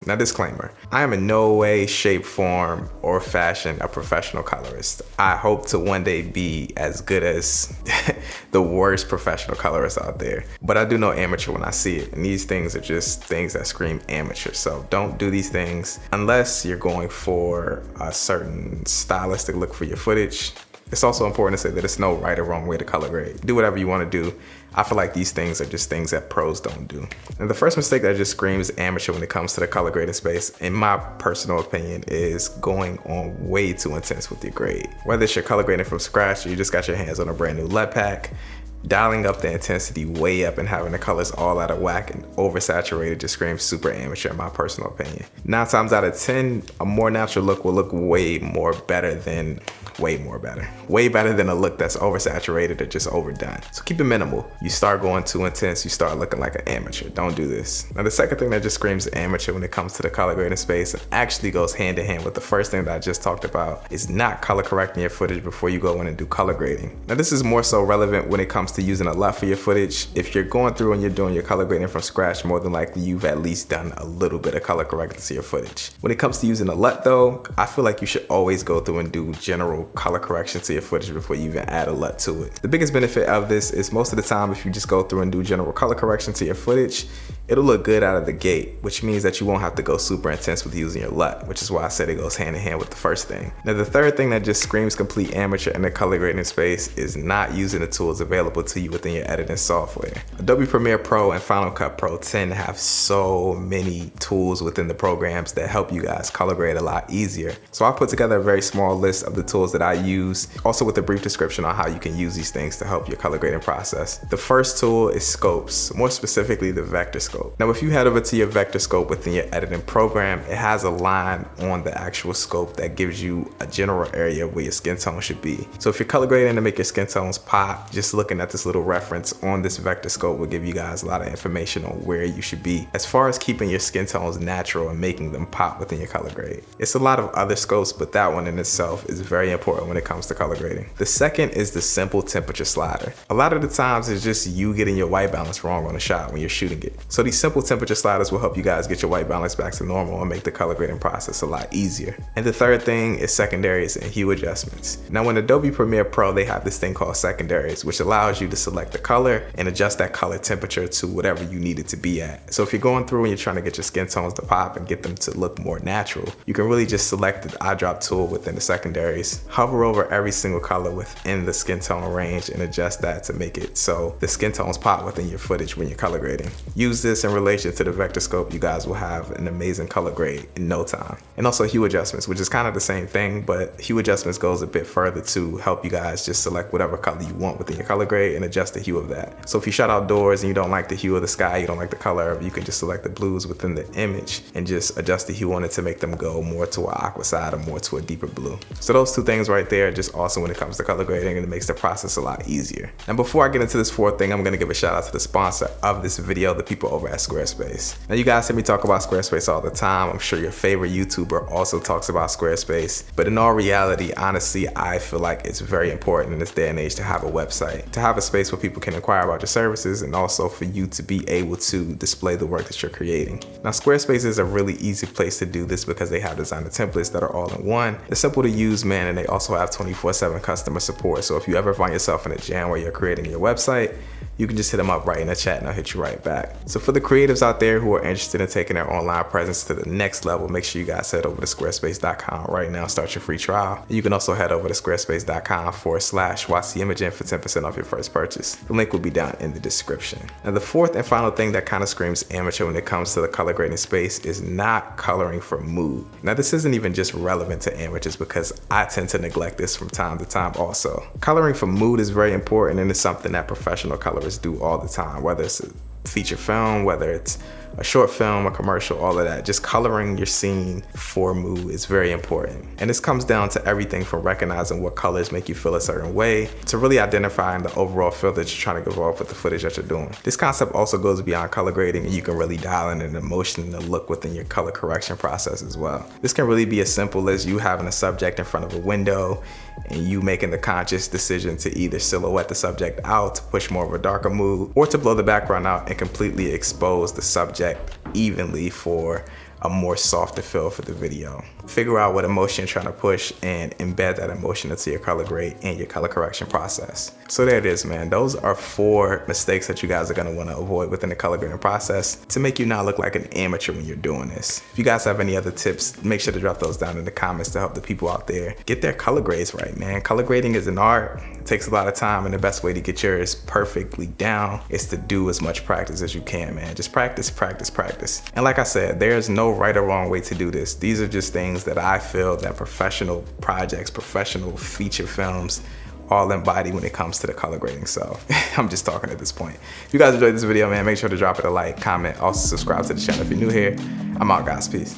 Now disclaimer, I am in no way, shape, form, or fashion a professional colorist. I hope to one day be as good as the worst professional colorist out there. But I do know amateur when I see it, and these things are just things that scream amateur. So don't do these things unless you're going for a certain stylistic look for your footage. It's also important to say that it's no right or wrong way to color grade. Do whatever you want to do. I feel like these things are just things that pros don't do. And the first mistake that just screams amateur when it comes to the color grading space, in my personal opinion, is going on way too intense with your grade. Whether it's your color grading from scratch or you just got your hands on a brand new LUT pack, dialing up the intensity way up and having the colors all out of whack and oversaturated just screams super amateur in my personal opinion. 9 times out of 10, a more natural look will look way better than a look that's oversaturated or just overdone. So keep it minimal. You start going too intense, you start looking like an amateur. Don't do this. Now the second thing that just screams amateur when it comes to the color grading space and actually goes hand in hand with the first thing that I just talked about is not color correcting your footage before you go in and do color grading. Now this is more so relevant when it comes to using a LUT for your footage. If you're going through and you're doing your color grading from scratch, more than likely you've at least done a little bit of color correcting to your footage. When it comes to using a LUT though, I feel like you should always go through and do general color correction to your footage before you even add a LUT to it. The biggest benefit of this is most of the time if you just go through and do general color correction to your footage, it'll look good out of the gate, which means that you won't have to go super intense with using your LUT, which is why I said it goes hand in hand with the first thing. Now the third thing that just screams complete amateur in the color grading space is not using the tools available to you within your editing software. Adobe Premiere Pro and Final Cut Pro tend to have so many tools within the programs that help you guys color grade a lot easier. So I put together a very small list of the tools that I use, also with a brief description on how you can use these things to help your color grading process. The first tool is scopes, more specifically the vector scope. Now if you head over to your vector scope within your editing program, it has a line on the actual scope that gives you a general area where your skin tone should be. So if you're color grading to make your skin tones pop, just looking at this little reference on this vector scope will give you guys a lot of information on where you should be as far as keeping your skin tones natural and making them pop within your color grade. It's a lot of other scopes, but that one in itself is very important when it comes to color grading. The second is the simple temperature slider. A lot of the times it's just you getting your white balance wrong on a shot when you're shooting it. So these simple temperature sliders will help you guys get your white balance back to normal and make the color grading process a lot easier. And the third thing is secondaries and hue adjustments. Now in Adobe Premiere Pro, they have this thing called secondaries, which allows you to select the color and adjust that color temperature to whatever you need it to be at. So if you're going through and you're trying to get your skin tones to pop and get them to look more natural, you can really just select the eyedrop tool within the secondaries, hover over every single color within the skin tone range and adjust that to make it so the skin tones pop within your footage when you're color grading. Use this in relation to the vector scope, you guys will have an amazing color grade in no time. And also hue adjustments, which is kind of the same thing, but hue adjustments goes a bit further to help you guys just select whatever color you want within your color grade and adjust the hue of that. So if you shot outdoors and you don't like the hue of the sky, you don't like the color of it, you can just select the blues within the image and just adjust the hue on it to make them go more to an aqua side or more to a deeper blue. So those two things right there are just awesome when it comes to color grading, and it makes the process a lot easier. And before I get into this fourth thing, I'm gonna give a shout out to the sponsor of this video, the people over at Squarespace. Now you guys hear me talk about Squarespace all the time. I'm sure your favorite YouTuber also talks about Squarespace, but in all reality, honestly, I feel like it's very important in this day and age to have a website, to have a space where people can inquire about your services, and also for you to be able to display the work that you're creating. Now Squarespace is a really easy place to do this because they have designer templates that are all in one. They're simple to use, man, and they also have 24/7 customer support. So if you ever find yourself in a jam where you're creating your website, you can just hit them up right in the chat and I'll hit you right back. So for the creatives out there who are interested in taking their online presence to the next level, make sure you guys head over to squarespace.com right now, start your free trial. You can also head over to squarespace.com/YCImaging for 10% off your first purchase. The link will be down in the description. Now the fourth and final thing that kind of screams amateur when it comes to the color grading space is not coloring for mood. Now this isn't even just relevant to amateurs because I tend to neglect this from time to time also. Coloring for mood is very important, and it's something that professional colorists do all the time, whether it's a feature film, whether it's a short film, a commercial, all of that. Just coloring your scene for mood is very important. And this comes down to everything from recognizing what colors make you feel a certain way to really identifying the overall feel that you're trying to give off with the footage that you're doing. This concept also goes beyond color grading, and you can really dial in an emotion and a look within your color correction process as well. This can really be as simple as you having a subject in front of a window and you making the conscious decision to either silhouette the subject out to push more of a darker mood, or to blow the background out and completely expose the subject evenly for a more softer feel for the video. Figure out what emotion you're trying to push and embed that emotion into your color grade and your color correction process. So there it is, man. Those are 4 mistakes that you guys are gonna wanna avoid within the color grading process to make you not look like an amateur when you're doing this. If you guys have any other tips, make sure to drop those down in the comments to help the people out there get their color grades right, man. Color grading is an art. It takes a lot of time, and the best way to get yours perfectly down is to do as much practice as you can, man. Just practice, practice, practice. And like I said, there's no right or wrong way to do this. These are just things that I feel that professional projects, professional feature films all embody when it comes to the color grading. So I'm just talking at this point. If you guys enjoyed this video, man, make sure to drop it a like, comment, also subscribe to the channel if you're new here. I'm out, guys. Peace.